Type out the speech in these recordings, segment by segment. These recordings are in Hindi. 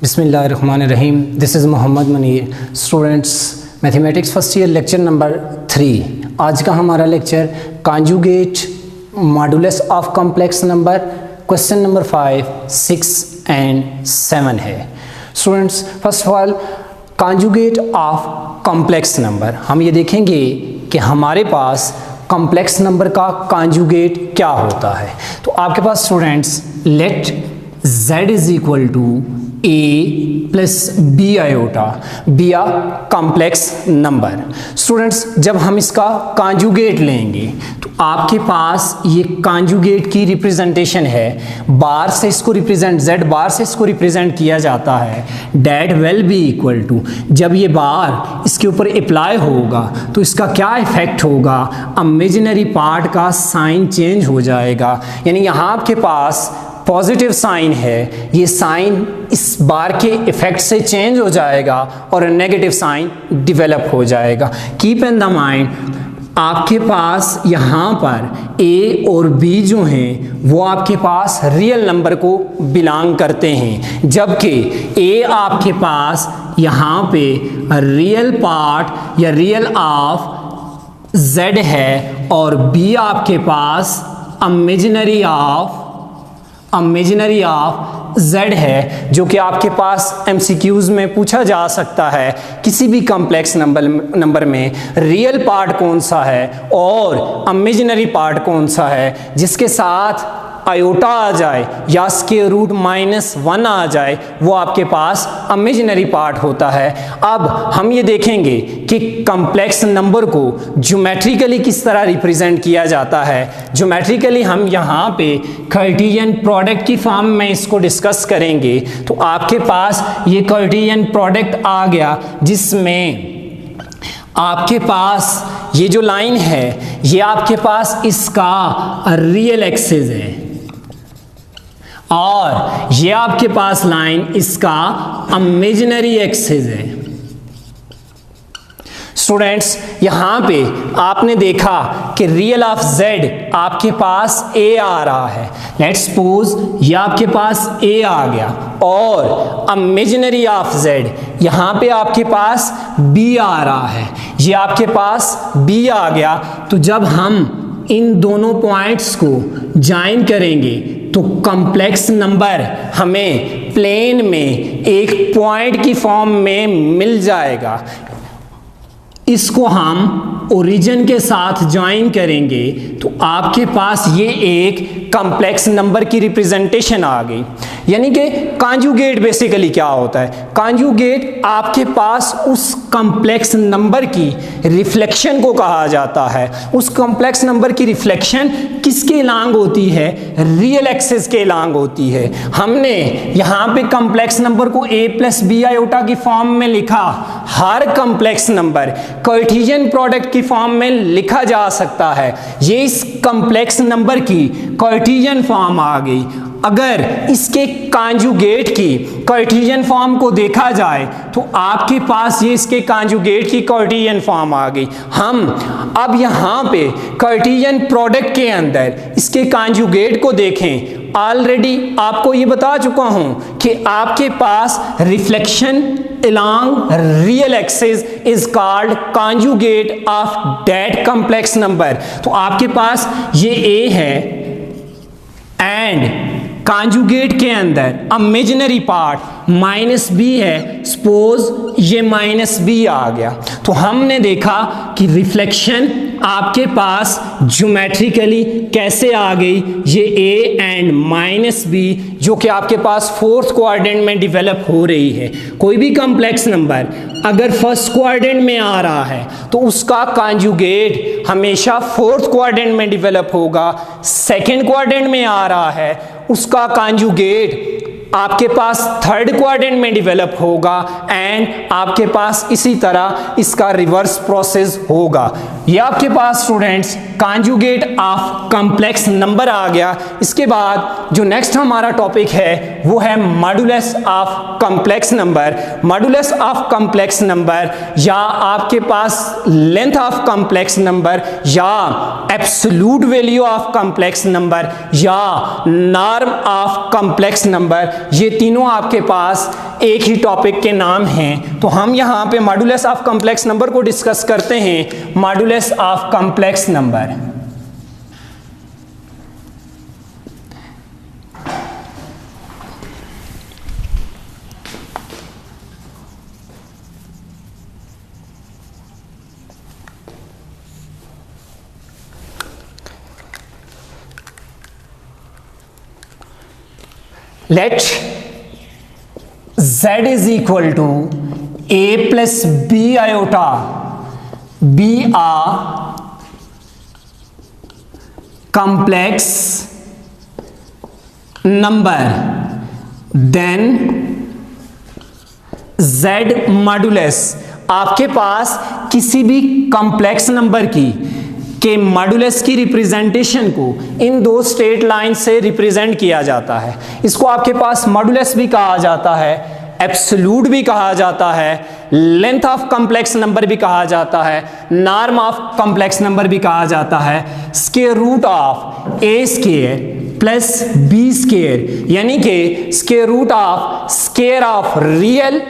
बिस्मिल्लाहिर्रहमानिर्रहीम। This is Mohammad Manir. Students, mathematics first year lecture number 3। आज का हमारा lecture conjugate modulus of complex number question number 5, 6 and 7 है। Students, first of all conjugate of complex number, हम ये देखेंगे कि हमारे पास कॉम्प्लेक्स नंबर का कॉन्जुगेट क्या होता है। तो आपके पास students let z is equal to a plus B iota, B आ कॉम्प्लेक्स नंबर। स्टूडेंट्स, जब हम इसका कॉन्जुगेट लेंगे तो आपके पास ये कॉन्जुगेट की रिप्रेजेंटेशन है, बार से इसको रिप्रेजेंट, z बार से इसको रिप्रेजेंट किया जाता है। That will be equal to, जब ये बार इसके ऊपर अप्लाई होगा तो इसका क्या इफेक्ट होगा, इमेजिनरी पार्ट का साइन चेंज हो जाएगा। यानी यहाँ आपके पास पॉजिटिव साइन है, ये साइन इस बार के इफेक्ट से चेंज हो जाएगा और नेगेटिव साइन डेवलप हो जाएगा। कीप इन द माइंड, आपके पास यहाँ पर a और b जो हैं वो आपके पास रियल नंबर को बिलोंग करते हैं, जबकि a आपके पास यहाँ पे रियल पार्ट या रियल ऑफ z है और b आपके पास इमेजिनरी ऑफ z है, जो कि आपके पास MCQs में पूछा जा सकता है किसी भी कॉम्प्लेक्स नंबर में रियल पार्ट कौन सा है और इमेजिनरी पार्ट कौन सा है। जिसके साथ आयोटा आ जाए या स्क्वायर रूट -1 आ जाए वो आपके पास इमेजिनरी पार्ट होता है। अब हम ये देखेंगे कि कॉम्प्लेक्स नंबर को ज्योमेट्रिकली किस तरह रिप्रेजेंट किया जाता है। ज्योमेट्रिकली हम यहाँ पे कार्टेशियन प्रोडक्ट की फॉर्म में इसको डिस्कस करेंगे। तो आपके पास ये कार्टेशियन प्रोडक्ट आ गया, जिसमें आपके पास ये जो लाइन है ये आपके पास इसका रियल एक्सिस है और ये आपके पास लाइन इसका इमेजिनरी एक्सिस है। स्टूडेंट्स, यहाँ पे आपने देखा कि रियल ऑफ z आपके पास a आ रहा है। लेट्स सपोज ये आपके पास a आ गया और इमेजिनरी ऑफ z यहाँ पे आपके पास b आ रहा है, ये आपके पास b आ गया। तो जब हम इन दोनों पॉइंट्स को ज्वाइन करेंगे तो कॉम्प्लेक्स नंबर हमें प्लेन में एक पॉइंट की फॉर्म में मिल जाएगा। इसको हम ओरिजिन के साथ ज्वाइन करेंगे तो आपके पास ये एक कॉम्प्लेक्स नंबर की रिप्रेजेंटेशन आ गई। यानी कि कॉन्जुगेट बेसिकली क्या होता है, कॉन्जुगेट आपके पास उस कॉम्प्लेक्स नंबर की रिफ्लेक्शन को कहा जाता है। उस कॉम्प्लेक्स नंबर की रिफ्लेक्शन किसके लॉन्ग होती है, रियल एक्सिस के लॉन्ग होती है। हमने यहाँ पे कॉम्प्लेक्स नंबर को a प्लस बी आयोटा की फॉर्म में लिखा। हर कॉम्प्लेक्स नंबर कार्टेशियन प्रोडक्ट की फॉर्म में लिखा जा सकता है। ये इस कॉम्प्लेक्स नंबर की कार्टेशियन फॉर्म आ गई। अगर इसके कॉन्जुगेट की कार्टेशियन फॉर्म को देखा जाए तो आपके पास ये इसके कॉन्जुगेट की कार्टेशियन फॉर्म आ गई। हम अब यहाँ पे कार्टेशियन प्रोडक्ट के अंदर इसके कॉन्जुगेट को देखें। ऑलरेडी आपको ये बता चुका हूँ कि आपके पास reflection along real axis is called conjugate of that complex number। तो आपके पास ये a है एंड कॉन्जुगेट के अंदर इमेजिनरी पार्ट -b है। सपोज ये -b आ गया तो हमने देखा कि रिफ्लेक्शन आपके पास ज्योमेट्रिकली कैसे आ गई, ये a एंड -b जो कि आपके पास फोर्थ क्वाड्रेंट में डेवलप हो रही है। कोई भी कॉम्प्लेक्स नंबर अगर फर्स्ट क्वाड्रेंट में आ रहा है तो उसका कॉन्जुगेट हमेशा फोर्थ क्वाड्रेंट में डेवलप होगा। सेकेंड क्वाड्रेंट में आ रहा है उसका कॉन्जुगेट आपके पास थर्ड क्वाड्रेंट में डेवलप होगा एंड आपके पास इसी तरह इसका रिवर्स प्रोसेस होगा। ये आपके पास students conjugate of complex number आ गया। इसके बाद जो नेक्स्ट हमारा टॉपिक है वो है modulus of complex number. Modulus of complex number या आपके पास लेंथ ऑफ कॉम्प्लेक्स नंबर या absolute value of complex number या नॉर्म ऑफ कॉम्प्लेक्स नंबर, ये तीनों आपके पास एक ही टॉपिक के नाम हैं। तो हम यहाँ पे मॉडुलस ऑफ कॉम्प्लेक्स नंबर को डिस्कस करते हैं। Modulus of complex number, let z is equal to a plus b iota be a complex number, then z modulus आपके पास किसी भी कॉम्प्लेक्स नंबर के मॉडुलस की रिप्रेजेंटेशन को इन दो स्ट्रेट लाइन से रिप्रेजेंट किया जाता है। इसको आपके पास मॉडुलस भी कहा जाता है, एब्सोल्यूट भी कहा जाता है, लेंथ ऑफ कॉम्प्लेक्स नंबर भी कहा जाता है, नॉर्म ऑफ कॉम्प्लेक्स नंबर भी कहा जाता है, square root of a square plus b square, यानी कि square root of square of real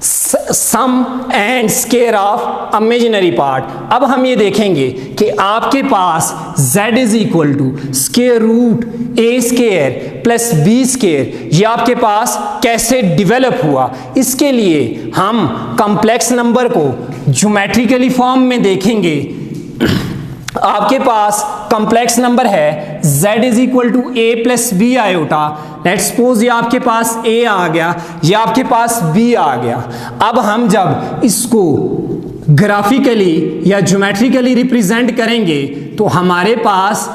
sum and square of imaginary part. अब हम ये देखेंगे कि आपके पास z is equal to square root a square plus b square, ये आपके पास कैसे डेवलप हुआ। इसके लिए हम कॉम्प्लेक्स नंबर को ज्योमेट्रिकली फॉर्म में देखेंगे। आपके पास कॉम्प्लेक्स नंबर है z is equal to A plus B iota. Let's suppose ये आपके पास a आ गया, ये आपके पास b आ गया। अब हम जब इसको ग्राफिकली या ज्योमेट्रिकली रिप्रेजेंट करेंगे तो हमारे पास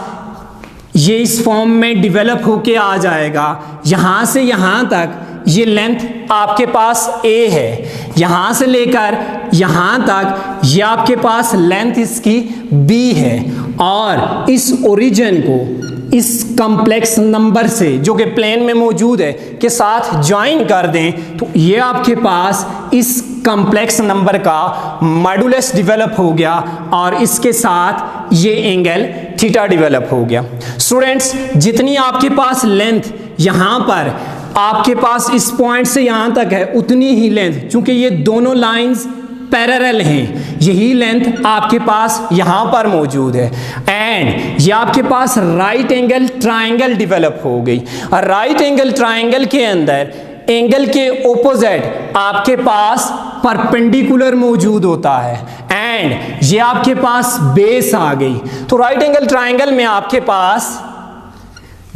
ये इस फॉर्म में डेवलप होके आ जाएगा। यहां से यहां तक ये लेंथ आपके पास a है, यहां से लेकर यहां तक ये आपके पास लेंथ इसकी b है, और इस ओरिजिन को इस कॉम्प्लेक्स नंबर से जो कि प्लेन में मौजूद है के साथ ज्वाइन कर दें तो ये आपके पास इस कॉम्प्लेक्स नंबर का मॉडुलस डेवलप हो गया और इसके साथ ये एंगल थीटा डेवलप हो गया। स्टूडेंट्स, जितनी आपके पास लेंथ यहाँ पर आपके पास इस पॉइंट से यहाँ तक है उतनी ही लेंथ, चूंकि ये दोनों लाइंस पैरेलल हैं, यही लेंथ आपके पास यहां पर मौजूद है। एंड ये आपके पास राइट एंगल ट्रायंगल डेवलप हो गई। और राइट एंगल ट्रायंगल के अंदर एंगल के ओपोजिट आपके पास परपेंडिकुलर मौजूद होता है एंड ये आपके पास बेस आ गई। तो राइट एंगल ट्रायंगल में आपके पास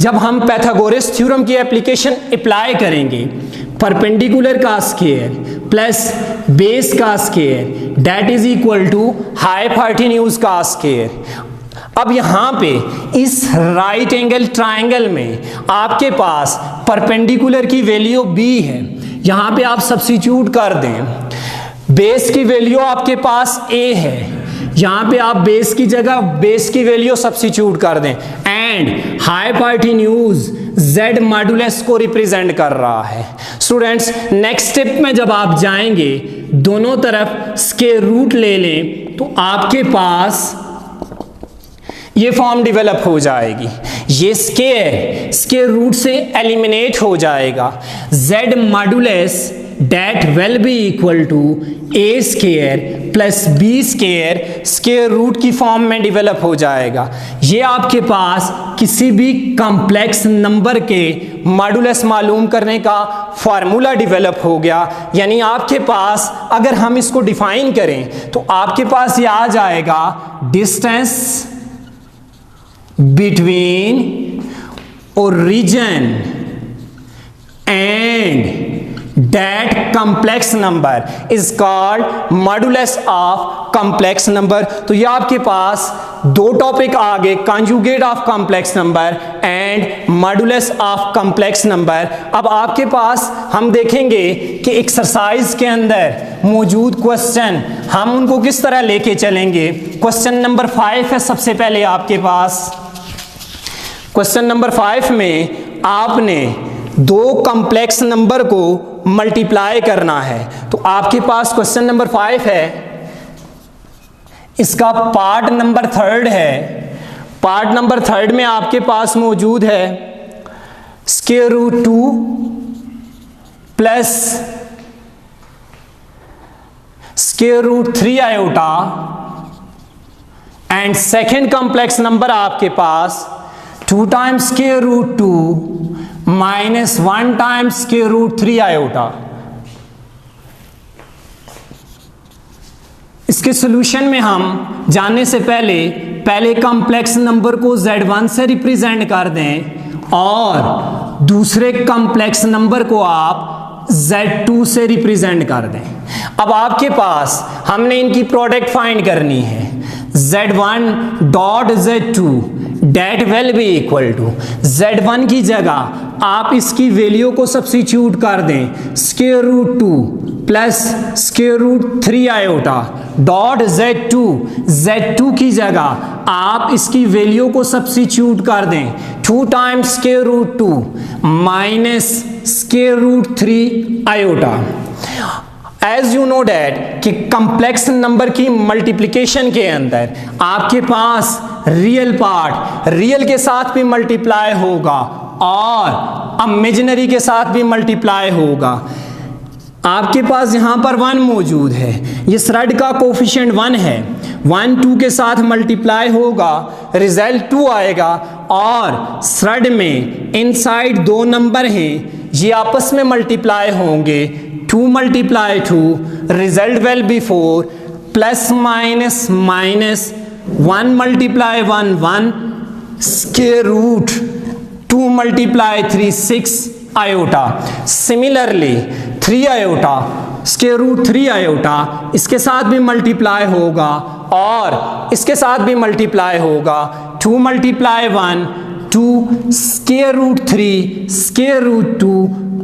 जब हम पाइथागोरस थ्योरम की एप्लीकेशन अप्लाई करेंगे, परपेंडिकुलर का स्क्वायर प्लस बेस का square that is equal to hypotenuse का स्क्वायर। अब यहाँ पे इस राइट एंगल ट्रायंगल में आपके पास परपेंडिकुलर की वैल्यू b है, यहाँ पे आप सब्स्टिट्यूट कर दें। बेस की वैल्यू आपके पास a है, यहाँ पे आप बेस की जगह बेस की वैल्यू सब्स्टिट्यूट कर दें एंड हाइपोटेन्यूज z मॉडुलस को रिप्रेजेंट कर रहा है। स्टूडेंट्स, नेक्स्ट स्टेप में जब आप जाएंगे दोनों तरफ स्क्वायर रूट ले लें तो आपके पास ये फॉर्म डेवलप हो जाएगी। ये स्क्वायर रूट से एलिमिनेट हो जाएगा। z modulus that will be equal to a square plus b square square root की फॉर्म में डेवलप हो जाएगा। ये आपके पास किसी भी कॉम्प्लेक्स नंबर के मॉडुलस मालूम करने का फार्मूला डेवलप हो गया। यानी आपके पास अगर हम इसको डिफाइन करें तो आपके पास ये आ जाएगा distance between origin and that complex number is called modulus of complex number। तो ये आपके पास दो टॉपिक आगे, conjugate of complex number and modulus of complex number. अब आपके पास हम देखेंगे कि एक्सरसाइज के अंदर मौजूद क्वेश्चन हम उनको किस तरह लेके चलेंगे। क्वेश्चन नंबर 5 है सबसे पहले आपके पास। क्वेश्चन नंबर 5 में आपने दो कॉम्प्लेक्स नंबर को मल्टीप्लाई करना है। तो आपके पास क्वेश्चन नंबर 5 है, इसका पार्ट नंबर 3 है। पार्ट नंबर 3 में आपके पास मौजूद है square root 2 plus square root 3 iota and second complex number आपके पास 2 times square root 2 minus 1 times square root 3 iota. इसके सॉल्यूशन में हम जाने से पहले कॉम्प्लेक्स नंबर को Z1 से रिप्रेजेंट कर दें और दूसरे कॉम्प्लेक्स नंबर को आप Z2 से रिप्रेजेंट कर दें। अब आपके पास हमने इनकी प्रोडक्ट फाइंड करनी है। Z1 dot Z2 that will be equal to, Z1 की जगह आप इसकी वैल्यू को सब्स्टिट्यूट कर दें square root 2 plus square root 3 iota dot Z2 की जगह आप इसकी वैल्यू को सब्स्टिट्यूट कर दें 2 times square root 2 minus square root 3 iota. As you know that कि कॉम्प्लेक्स नंबर की मल्टीप्लिकेशन के अंदर आपके पास रियल पार्ट रियल के साथ भी मल्टीप्लाई होगा और इमेजिनरी के साथ भी मल्टीप्लाई होगा। आपके पास यहाँ पर 1 मौजूद है, ये श्रेड का कोफिशिएंट 1 है, 1 2 के साथ मल्टीप्लाई होगा, रिजल्ट 2 आएगा और श्रेड में इनसाइड दो नंबर हैं, ये आपस में मल्टीप्लाई होंगे 2 multiply 2 result will be 4 plus minus minus 1 multiply 1 1 square root 2 multiply 3 6 iota. Similarly 3 iota square root 3 iota इसके साथ भी मल्टीप्लाई होगा और इसके साथ भी मल्टीप्लाई होगा 2 multiply 1 2 square root 3 square root 2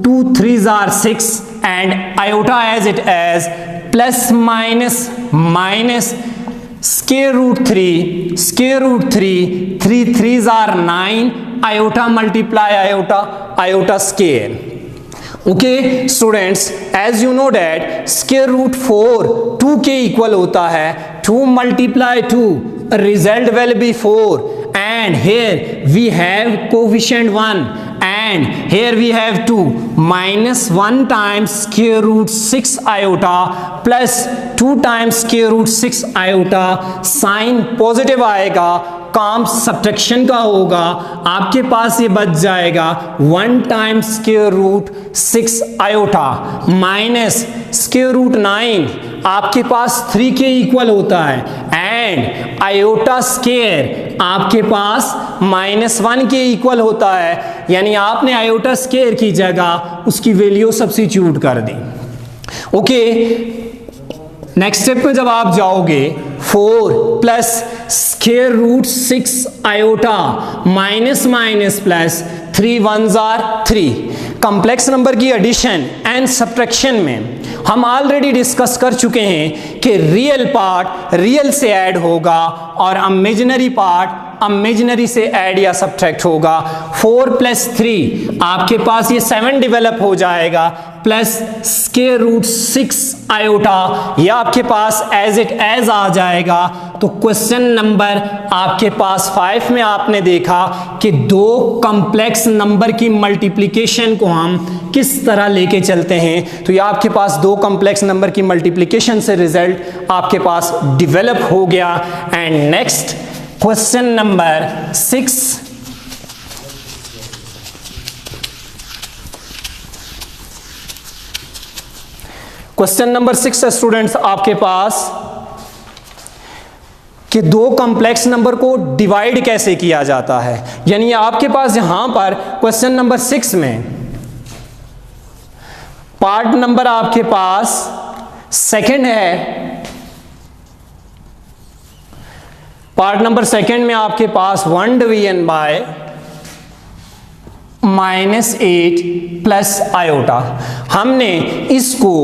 2 3s are 6 and iota as it as plus minus minus square root 3 3 3s are 9 iota multiply iota square। Okay students, as you know that square root 4 2 के इक्वल होता है, 2 multiply 2 result will be 4 and here we have coefficient 1 and here we have 2 minus 1 times square root 6 iota plus 2 times square root 6 iota, sign positive आएगा, काम सब्ट्रैक्शन का होगा, आपके पास ये बच जाएगा 1 times square root 6 iota minus square root 9 आपके पास 3 के इक्वल होता है एंड आयोटा स्क्वायर आपके पास -1 के इक्वल होता है, यानी आपने आयोटा स्क्वायर की जगह उसकी वैल्यू सब्स्टिट्यूट कर दी। ओके, नेक्स्ट स्टेप में जब आप जाओगे 4 plus square root 6 iota minus minus plus 3 1s are 3। Complex number की एडिशन एंड सब्ट्रैक्शन में हम ऑलरेडी डिस्कस कर चुके हैं कि रियल पार्ट रियल से ऐड होगा और इमेजिनरी पार्ट इमेजिनरी से ऐड या सब्ट्रैक्ट होगा। 4 प्लस 3 आपके पास ये 7 डेवलप हो जाएगा प्लस स्क्वायर रूट 6 आयोटा ये आपके पास एज इट एज आ जाएगा। तो क्वेश्चन नंबर आपके पास 5 में आपने देखा कि दो कॉम्प्लेक्स नंबर की मल्टीप्लिकेशन को हम किस तरह लेके चलते हैं। तो ये आपके पास दो कॉम्प्लेक्स नंबर की मल्टीप्लिकेशन से रिजल्ट आपके पास डेवलप हो गया। And next question number 6, question number 6 है स्टूडेंट्स आपके पास कि दो कॉम्प्लेक्स नंबर को डिवाइड कैसे किया जाता है। यानी आपके पास यहां पर क्वेश्चन नंबर 6 में पार्ट नंबर आपके पास सेकंड है पार्ट नंबर सेकंड में आपके पास 1 डिवीजन बाय -8 प्लस आयोटा। हमने इसको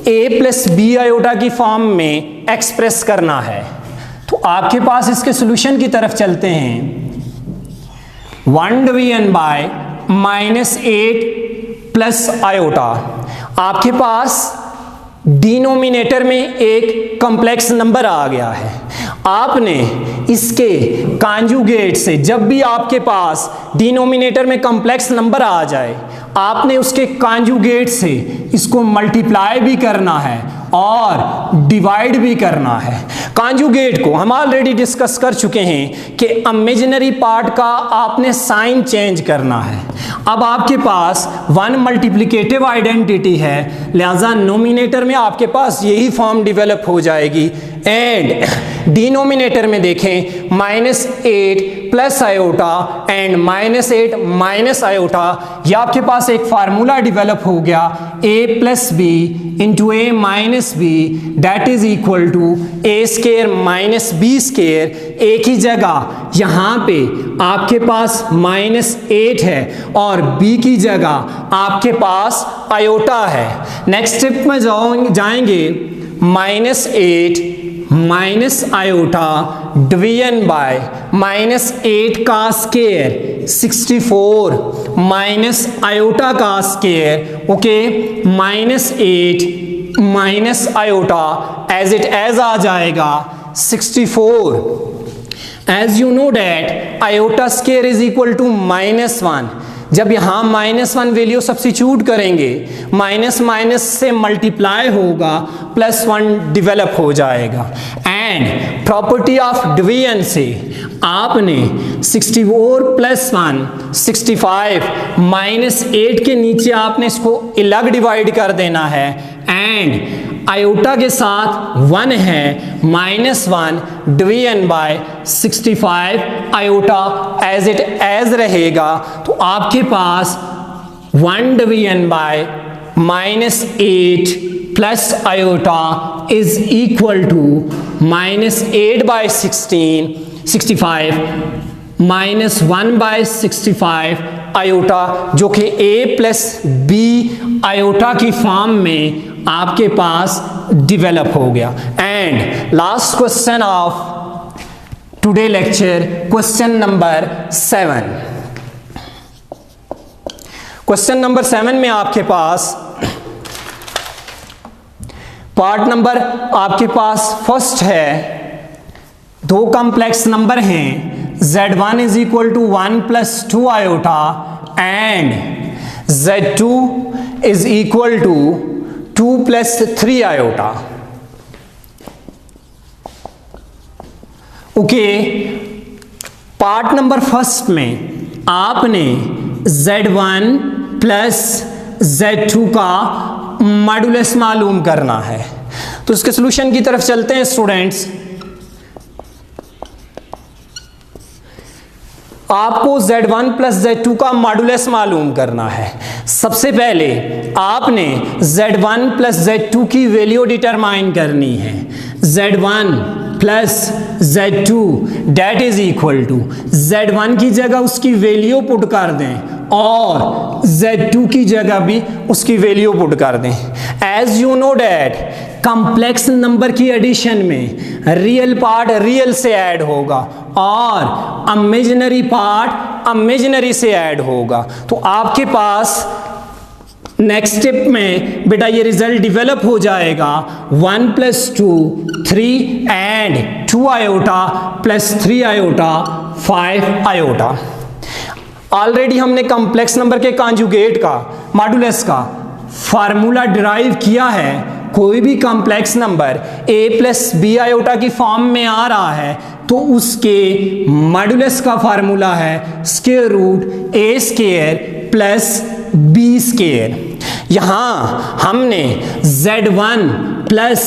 a प्लस बी आयोटा की फॉर्म में एक्सप्रेस करना है, तो आपके पास इसके सॉल्यूशन की तरफ चलते हैं। 1 डिवीजन बाय -8 प्लस आयोटा, आपके पास डिनोमिनेटर में एक कॉम्प्लेक्स नंबर आ गया है। आपने इसके कॉन्जुगेट से, जब भी आपके पास डिनोमिनेटर में कॉम्प्लेक्स नंबर आ जाए, आपने उसके कॉन्जुगेट से इसको मल्टीप्लाई भी करना है और डिवाइड भी करना है। कॉन्जुगेट को हम ऑलरेडी डिस्कस कर चुके हैं कि इमेजिनरी पार्ट का आपने साइन चेंज करना है। अब आपके पास 1 मल्टीप्लिकेटिव आइडेंटिटी है, लिहाजा नोमिनेटर में आपके पास यही फॉर्म डेवलप हो जाएगी। एंड डिनोमिनेटर में देखें -8 plus iota and -8 minus iota, यह आपके पास एक फार्मूला डेवलप हो गया a plus b into a minus b that is equal to a square minus b square. एक ही जगह यहाँ पे आपके पास -8 है और b की जगह आपके पास आयोटा है। नेक्स्ट स्टेप में जाएंगे -8 माइनस आयोटा डिवीजन बाय -8 का स्केयर 64 माइनस आयोटा का square, okay, -8 minus iota as it as आ जाएगा 64। As you know that iota square is equal to -1। जब यहाँ -1 वैल्यू सब्स्टिट्यूट करेंगे, माइनस माइनस से मल्टीप्लाई होगा, +1 डेवलप हो जाएगा। एंड प्रॉपर्टी ऑफ डिवीजन से आपने 64 + 1 65 -8 के नीचे आपने इसको अलग डिवाइड कर देना है। एंड आयोटा के साथ 1 है, -1 division by 65 iota as it as रहेगा। तो आपके पास 1 division by -8 plus iota is equal to -8 by 65 -1 by 65 iota, जो कि a प्लस बी आयोटा की फॉर्म में आपके पास डेवलप हो गया। And last question of today lecture, question number 7। Question number 7 में आपके पास पार्ट नंबर आपके पास फर्स्ट है, 2 कॉम्प्लेक्स नंबर हैं, z1 is equal to 1 + 2 iota and z2 is equal to 2 + 3 iota. Okay, part number first में आपने z1 प्लस z2 का मॉड्यूलस मालूम करना है। तो इसके सॉल्यूशन की तरफ चलते हैं स्टूडेंट्स। आपको z1 प्लस z2 का मॉड्यूलस मालूम करना है। सबसे पहले आपने z1 प्लस z2 की वैल्यू डिटरमाइन करनी है। z1 plus z2 that is equal to, z1 की जगह उसकी वैल्यू पुट कर दें और z2 की जगह भी उसकी वैल्यू पुट कर दें। As you know that complex number की एडिशन में रियल पार्ट रियल से ऐड होगा और इमेजिनरी पार्ट इमेजिनरी से ऐड होगा। तो आपके पास नेक्स्ट स्टेप में बेटा ये रिजल्ट डेवलप हो जाएगा 1 + 2 3 and 2 iota plus 3 iota 5 iota. Already हमने कॉम्प्लेक्स नंबर के कॉन्जुगेट का मॉड्यूलस का फार्मूला डिराइव किया है। कोई भी complex number a plus B iota की फॉर्म में आ रहा है तो उसके मॉड्यूलस का फार्मूला है square root a square plus b square. यहाँ हमने z1 प्लस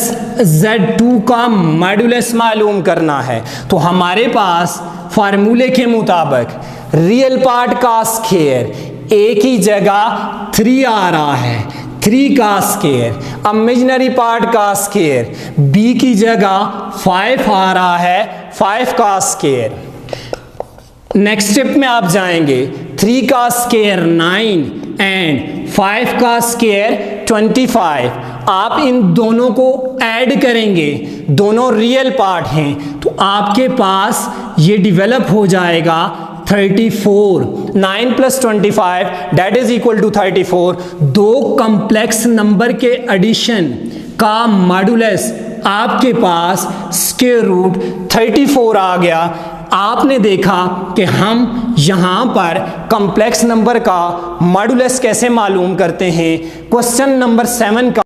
z2 का मॉड्यूलस मालूम करना है। तो हमारे पास फार्मूले के मुताबिक रियल पार्ट का स्क्वायर a की जगह 3 आ रहा है, 3 का स्क्वायर, इमेजिनरी पार्ट का स्क्वायर, b की जगह 5 आ रहा है, 5 का स्क्वायर। नेक्स्ट स्टेप में आप जाएंगे, 3 का स्क्वायर 9 एंड 5 का स्क्वायर 25। आप इन दोनों को ऐड करेंगे, दोनों रियल पार्ट हैं, तो आपके पास ये डेवलप हो जाएगा 34। 9 + 25 दैट इज इक्वल टू 34। दो कॉम्प्लेक्स नंबर के एडिशन का मॉडुलस आपके पास स्क्वायर रूट 34 आ गया। आपने देखा कि हम यहाँ पर कॉम्प्लेक्स नंबर का मॉडुलस कैसे मालूम करते हैं। क्वेश्चन नंबर 7 का